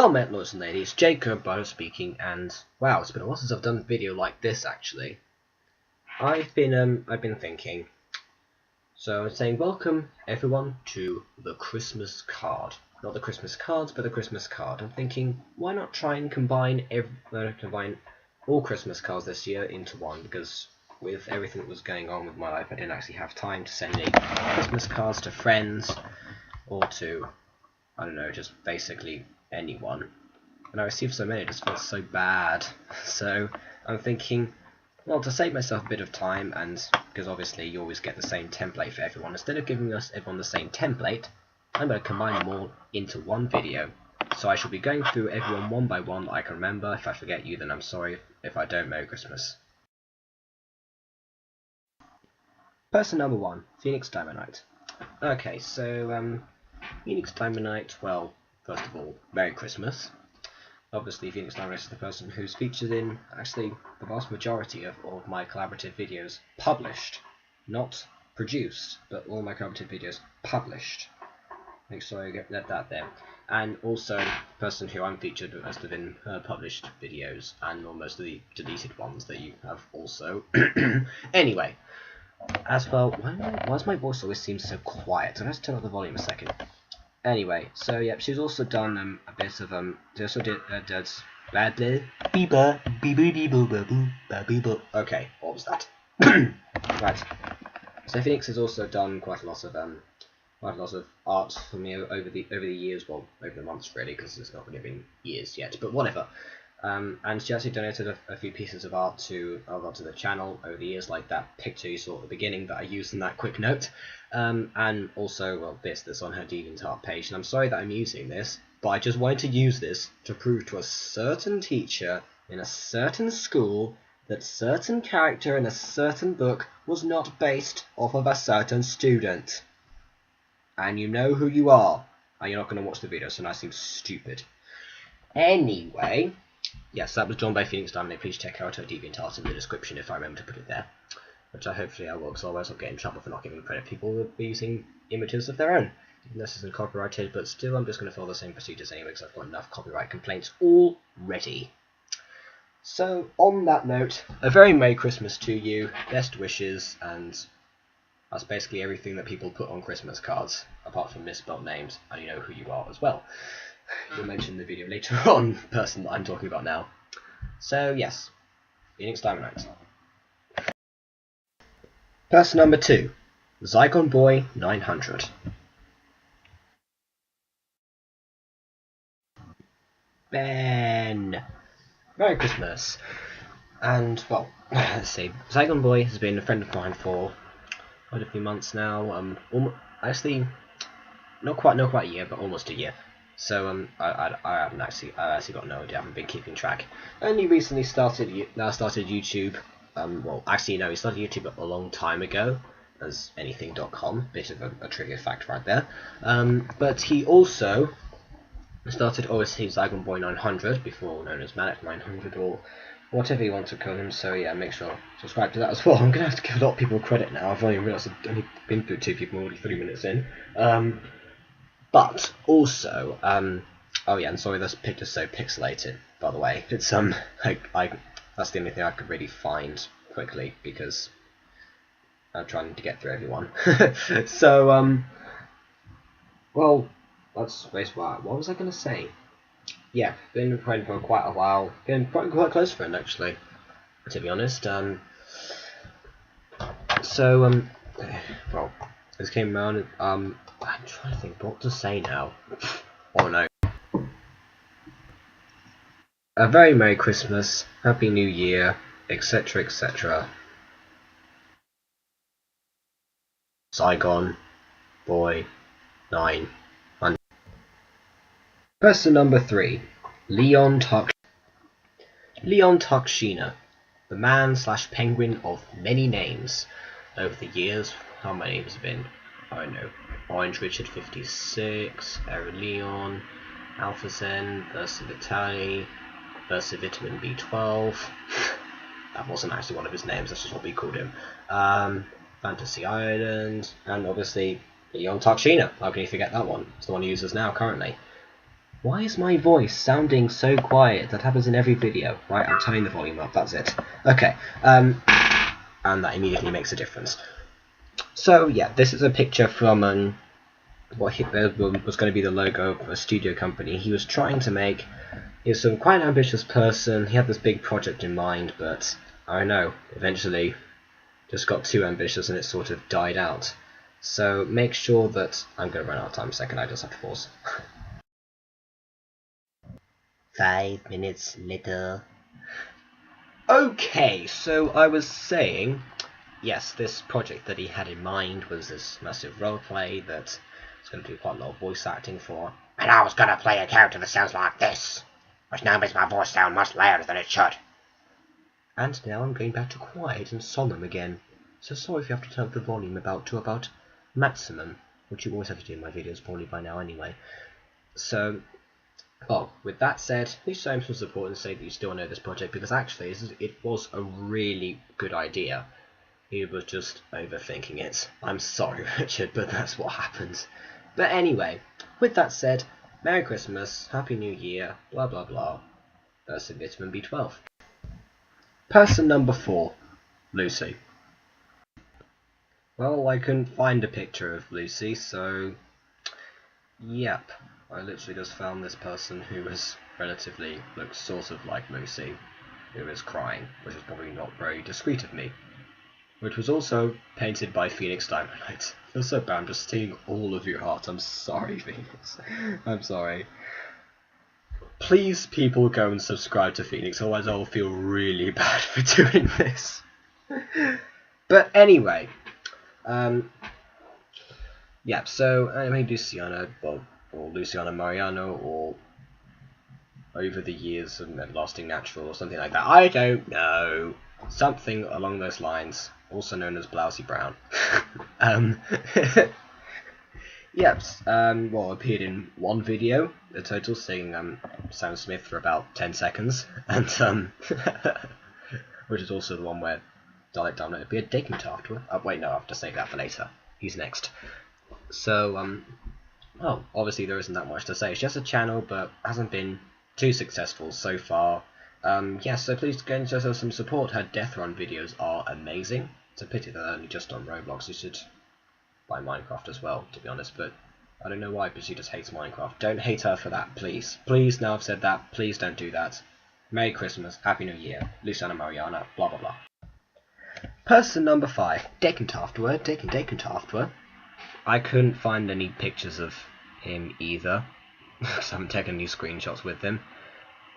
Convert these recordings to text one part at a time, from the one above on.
Well met, lords and ladies, Jacob speaking, and wow, it's been a while since I've done a video like this actually. I've been thinking. So I'm saying welcome everyone to the Christmas card. Not the Christmas cards, but the Christmas card. I'm thinking, why not try and combine all Christmas cards this year into one, because with everything that was going on with my life, I didn't actually have time to send any Christmas cards to friends or to, I don't know, just basically anyone. And I received so many, it just felt so bad. So I'm thinking, well, to save myself a bit of time, and because obviously you always get the same template for everyone, instead of giving everyone the same template, I'm going to combine them all into one video. So I shall be going through everyone one by one that I can remember. If I forget you, then I'm sorry. If I don't, Merry Christmas. Person number 1, Phoenix Diamond Knight. Okay, so Phoenix Diamond Knight, well, first of all, Merry Christmas. Obviously, Phoenix Diamond Knight is the person who's featured in, actually, the vast majority of all of my collaborative videos published. Not produced, but all my collaborative videos published. Make sure I get that there. And also, the person who I'm featured most of in her published videos, and most of the deleted ones that you have also. Anyway, as well, why does my voice always seem so quiet? So let's turn up the volume a second. Anyway, so yeah, she's also done a bit of she also did okay, what was that? Right. So Phoenix has also done quite a lot of art for me over the years, well, over the months really, because it's not really been years yet, but whatever. And she actually donated a few pieces of art to the channel over the years, like that picture you saw at the beginning that I used in that quick note, and also, well, this that's on her DeviantArt page. And I'm sorry that I'm using this, but I just wanted to use this to prove to a certain teacher in a certain school that certain character in a certain book was not based off of a certain student. And you know who you are, and you're not going to watch the video, so now I seem stupid. Anyway, yes, that was drawn by Phoenix Diamond. Please check out her DeviantArt in the description if I remember to put it there. Which hopefully I will, because otherwise I'll get in trouble for not giving credit. People will be using images of their own. Even this isn't copyrighted, but still I'm just going to follow the same procedures anyway, because I've got enough copyright complaints already. So, on that note, a very Merry Christmas to you, best wishes, and that's basically everything that people put on Christmas cards, apart from misspelled names, and you know who you are as well. You'll mention in the video later on, the person that I'm talking about now. So yes, Phoenix Diamond Knight. Person number 2, Zygon Boy 900. Ben! Merry Christmas. And, well, let's see, Zygon Boy has been a friend of mine for quite a few months now, actually, not quite a year, but almost a year. So I haven't actually got no idea. I haven't been keeping track. Only recently started YouTube. Well, actually no, he started YouTube a long time ago as anything.com. Bit of a trivia fact right there. But he also started obviously Zygon Boy 900, before known as Manic 900 or whatever you want to call him. So yeah, make sure to subscribe to that as well. I'm gonna have to give a lot of people credit now. I've only realised I've only been through 2 people already 3 minutes in. But also, oh yeah, and sorry, this picture's so pixelated, by the way. It's that's the only thing I could really find quickly, because I'm trying to get through everyone. So, well, that's basically what was I going to say? Yeah, been a friend for quite a while, been quite close friend actually, to be honest. So, well, this came around, I'm trying to think what to say now. Oh no. A very Merry Christmas, Happy New Year, etc, etc. Zygon Boy 900. Person number 3, Leon Tuckshina, the man/penguin of many names. Over the years, how many has it been? I don't know. Orange Richard 56, Aaron Leon, Alpha Zen, Versivitali, Versivitamin B12. That wasn't actually one of his names, that's just what we called him. Fantasy Island, and obviously Leon Tuckshina. How can you forget that one? It's the one he uses now currently. Why is my voice sounding so quiet? That happens in every video. Right, I'm turning the volume up, that's it. Okay, and that immediately makes a difference. So yeah, this is a picture from what was going to be the logo of a studio company. He was trying to make... He was quite an ambitious person, he had this big project in mind, but I don't know, eventually just got too ambitious and it sort of died out. So make sure that... I'm going to run out of time in a second, I just have to pause. 5 minutes later. Okay, so I was saying, yes, this project that he had in mind was this massive roleplay that was going to do quite a lot of voice acting for. And I was going to play a character that sounds like this, which now makes my voice sound much louder than it should. And now I'm going back to quiet and solemn again. So sorry if you have to turn up the volume to about maximum, which you always have to do in my videos probably by now anyway. So, well, with that said, please show him some support and say that you still know this project, because actually it was a really good idea. He was just overthinking it. I'm sorry, Richard, but that's what happens. But anyway, with that said, Merry Christmas, Happy New Year, blah blah blah. That's vitamin B12. Person number 4, Lucy. Well, I couldn't find a picture of Lucy, so yep. I literally just found this person who was relatively, looks sort of like Lucy, who is crying, which is probably not very discreet of me. Which was also painted by Phoenix Diamond. I feel so bad, I'm just stealing all of your heart. I'm sorry, Phoenix. I'm sorry. Please, people, go and subscribe to Phoenix, otherwise I'll feel really bad for doing this. But anyway, yeah, so anime Luciana, well, or Luciana Mariano, or Over the Years of Everlasting Natural, or something like that. I don't know. Something along those lines, also known as Blousy Brown. Yep, well, appeared in one video, a total, singing Sam Smith for about 10 seconds, and which is also the one where Dalek Dominant appeared. Dacontaftw. Wait, no, I have to save that for later. He's next. So, well, obviously there isn't that much to say. It's just a channel, but hasn't been too successful so far. Yeah, so please go and show her some support. Her Death Run videos are amazing. It's a pity that they're only just on Roblox. You should buy Minecraft as well, to be honest, but I don't know why, but she just hates Minecraft. Don't hate her for that, please. Please, now I've said that, please don't do that. Merry Christmas, Happy New Year, Luciana Mariana, blah blah blah. Person number 5, Dacontaftw. I couldn't find any pictures of him either, because I haven't taken any screenshots with him.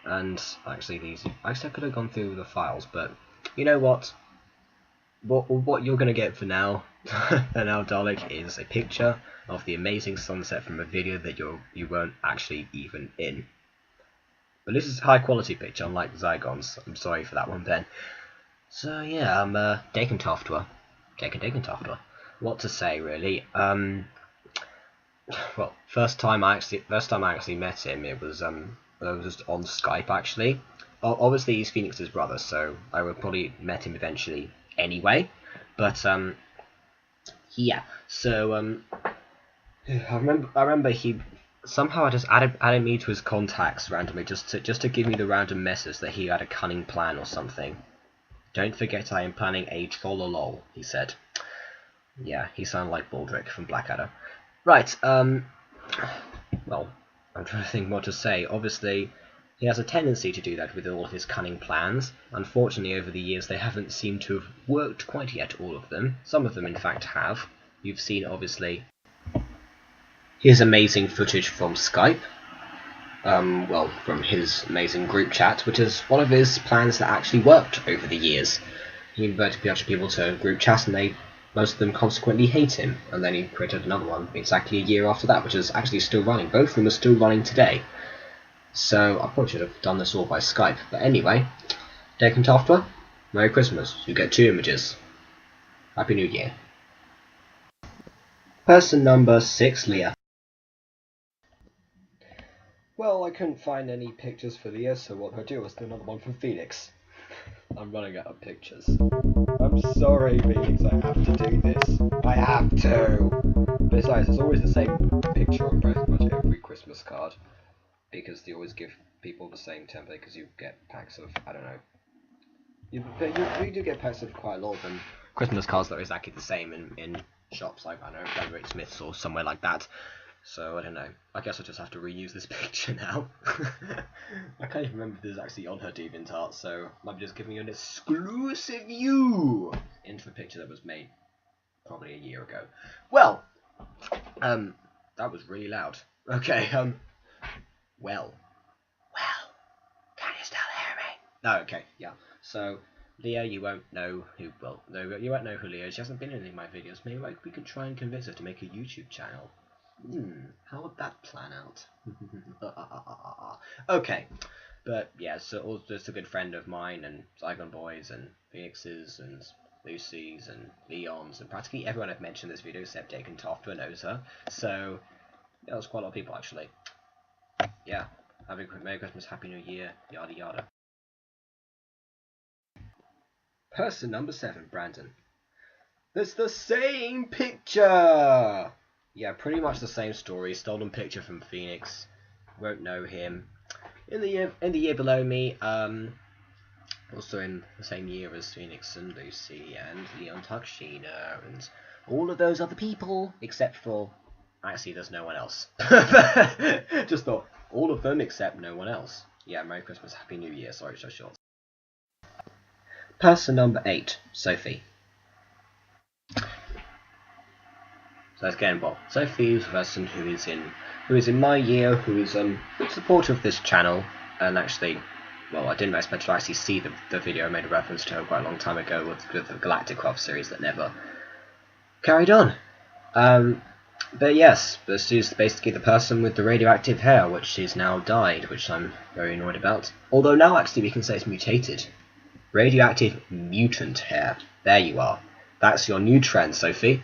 And actually I could have gone through the files, but you know what? What you're going to get for now, Dalek, is a picture of the amazing sunset from a video that you weren't actually even in. But this is a high quality picture, unlike Zygons. I'm sorry for that one, Ben. So yeah, I'm Dacontaftw. What to say, really? Well, first time I actually met him, it was just on Skype actually. Obviously he's Phoenix's brother, so I would probably met him eventually anyway. But yeah. So I remember he somehow just added me to his contacts randomly just to give me the random message that he had a cunning plan or something. Don't forget I am planning a trollolol, he said. Yeah, he sounded like Baldrick from Blackadder. Right, well, I'm trying to think what to say. Obviously, he has a tendency to do that with all of his cunning plans. Unfortunately, over the years, they haven't seemed to have worked quite yet, all of them. Some of them, in fact, have. You've seen, obviously, his amazing footage from Skype. Well, from his amazing group chat, which is one of his plans that actually worked over the years. He invited people to group chat, and most of them consequently hate him, and then he created another one exactly a year after that, which is actually still running. Both of them are still running today. So I probably should have done this all by Skype. But anyway, Dacontaftw, Merry Christmas. You get 2 images. Happy New Year. Person number 6, Leah. Well, I couldn't find any pictures for Leah, so what I do was do another one from Phoenix. I'm running out of pictures. I'm sorry, Phoenix, I have to do this. I have to! Besides, it's always the same picture on pretty much every Christmas card. because they always give people the same template, because you get packs of, I don't know, you do get packs of quite a lot of them. Christmas cards that are exactly the same in shops like, I don't know, Frederick Smith's or somewhere like that. So I don't know. I guess I'll just have to reuse this picture now. I can't even remember if this is actually on her DeviantArt, so I'm just giving you an exclusive view into the picture that was made probably a year ago. Well, that was really loud. Okay, well, can you still hear me? Oh, okay, yeah. So, Leah, you won't know who, well, no, you won't know who Leah is. She hasn't been in any of my videos. Maybe we could try and convince her to make a YouTube channel. How would that plan out? Okay, but yeah, so just a good friend of mine, and Zygon Boys, and Phoenixes, and Lucy's, and Leon's, and practically everyone I've mentioned in this video except Dacontaftw knows her. So, yeah, there's quite a lot of people actually. Yeah, have a Merry Christmas, Happy New Year, yada yada. Person number 7, Brandon. It's the same picture! Yeah, pretty much the same story. Stolen picture from Phoenix. Won't know him. In the year below me, also in the same year as Phoenix and Lucy and Leon Tuxina and all of those other people, except for, actually there's no one else. Just thought, all of them except no one else. Yeah, Merry Christmas, Happy New Year. Sorry, so short. Person number 8, Sophie. So let's get involved. Sophie is a person who is in my year, who is a good supporter of this channel, and actually, well, I didn't expect to actually see the video. I made a reference to her quite a long time ago with the Galactic Craft series that never carried on. But yes, this is basically the person with the radioactive hair, which is now dyed, which I'm very annoyed about. Although now actually we can say it's mutated. Radioactive mutant hair. There you are. That's your new trend, Sophie.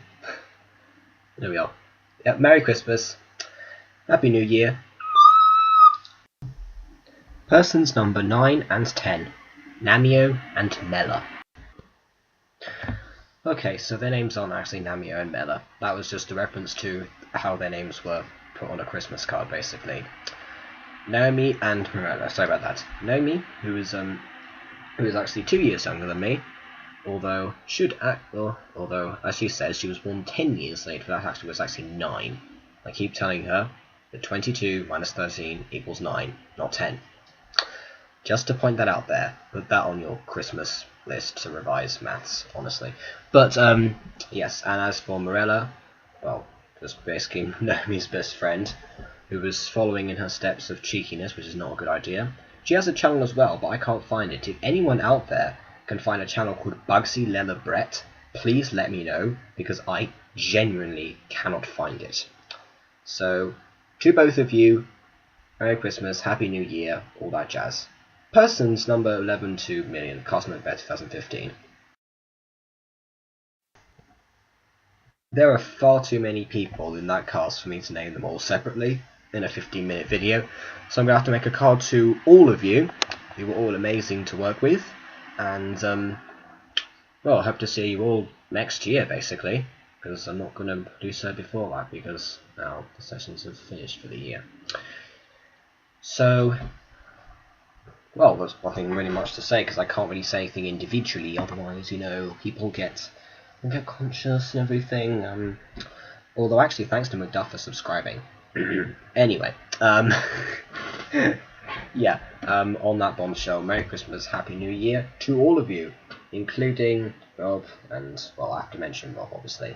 There we are. Yep, Merry Christmas. Happy New Year. Persons number 9 and 10. Namio and Mella. Okay, so their names aren't actually Namio and Mella. That was just a reference to how their names were put on a Christmas card, basically. Naomi and Mirella. Sorry about that. Naomi, who is actually 2 years younger than me, although as she says, she was born 10 years later. That actually was actually 9. I keep telling her that 22 minus 13 equals 9, not 10. Just to point that out there. Put that on your Christmas list to revise maths, honestly. But yes, and as for Mirella, well, just basically Naomi's best friend, who was following in her steps of cheekiness, which is not a good idea. She has a channel as well, but I can't find it. If anyone out there can find a channel called Bugsey Lella Brett, please let me know, because I genuinely cannot find it. So, to both of you, Merry Christmas, Happy New Year, all that jazz. Persons number 11 to million, Cast Macbeth 2015. There are far too many people in that cast for me to name them all separately in a 15-minute video, so I'm going to have to make a card to all of you. You were all amazing to work with, and well, I hope to see you all next year, basically, because I'm not going to do so before that, because now the sessions have finished for the year. So, well, there's nothing really much to say, because I can't really say anything individually, otherwise, you know, people get conscious and everything. Although, actually, thanks to McDuff for subscribing. Anyway, yeah, on that bombshell, Merry Christmas, Happy New Year to all of you, including Rob, and, well, I have to mention Rob, obviously,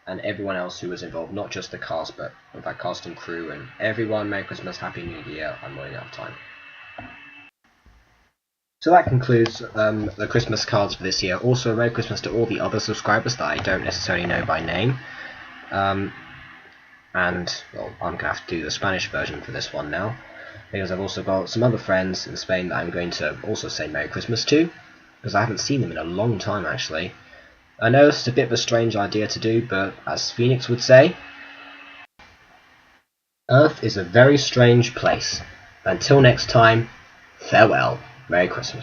and everyone else who was involved, not just the cast, but, in fact, cast and crew, and everyone, Merry Christmas, Happy New Year. I'm running out of time. So that concludes the Christmas cards for this year. Also, Merry Christmas to all the other subscribers that I don't necessarily know by name. And, well, I'm going to have to do the Spanish version for this one now, because I've also got some other friends in Spain that I'm going to also say Merry Christmas to, because I haven't seen them in a long time, actually. I know this is a bit of a strange idea to do, but as Phoenix would say, Earth is a very strange place. Until next time, farewell. Merry Christmas.